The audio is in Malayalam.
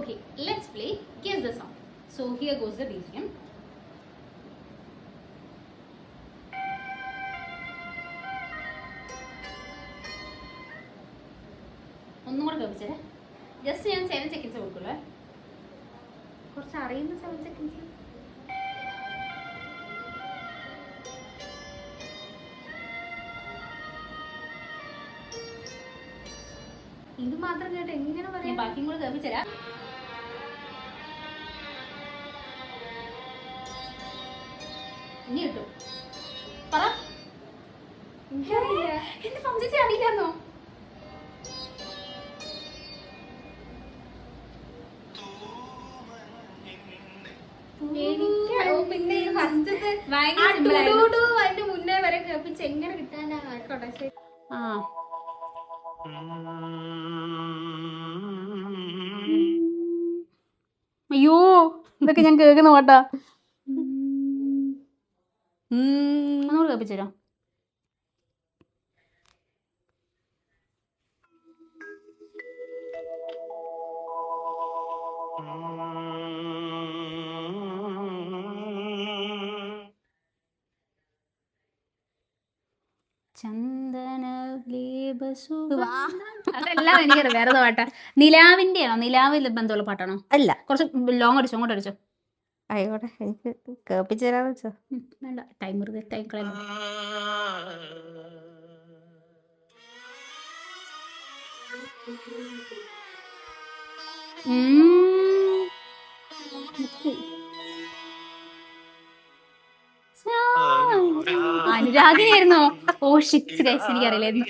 Okay, let's play Guess the Song. So here goes the BGM. ഒന്നും കൂടെ കേൾപ്പിച്ചേ. ജസ്റ്റ് ഞാൻ 7 seconds കൊടുക്കുള്ളൂ. കുറച്ച് അറിയുന്ന 7 seconds. ഇത് മാത്രം കേട്ട് എങ്ങനെയാണ് പറയാ? ബാക്കിയും കൂടെ കേൾപ്പിച്ചരാ. ഇനി കിട്ടും. പറ. എന്റെ പഞ്ചേച്ചി അറിയില്ലാന്നോ? പിന്നെ ഫസ്റ്റത്തെ അതിന്റെ മുന്നേ വരെ കേൾപ്പിച്ച് എങ്ങനെ കിട്ടാനാ? ആയിക്കോട്ടെ. അയ്യോ ഇതൊക്കെ ഞാൻ കേൾക്കുന്ന പാട്ടാ. ഒന്നുകൂടെ കേൾപ്പിച്ചോ. അതെല്ലാം എനിക്കറിയാം. വേറെ പാട്ടാ. നിലാവിന്റെ ആണോ? നിലാവിൽ ബന്ധമുള്ള പാട്ടാണോ? അല്ല, കുറച്ച് ലോങ് അടിച്ചോ, അങ്ങോട്ട് അടിച്ചോ. ആയിക്കോട്ടെ, എനിക്ക് കേൾപ്പിച്ചു തരാന്ന് വെച്ചോ. വേണ്ട, ടൈം കളയുന്നു. അനുരാഗിയായിരുന്നോ? ഓ ഷിറ്റ് ഗൈസ്, എനിക്കറിയില്ലായിരുന്നു.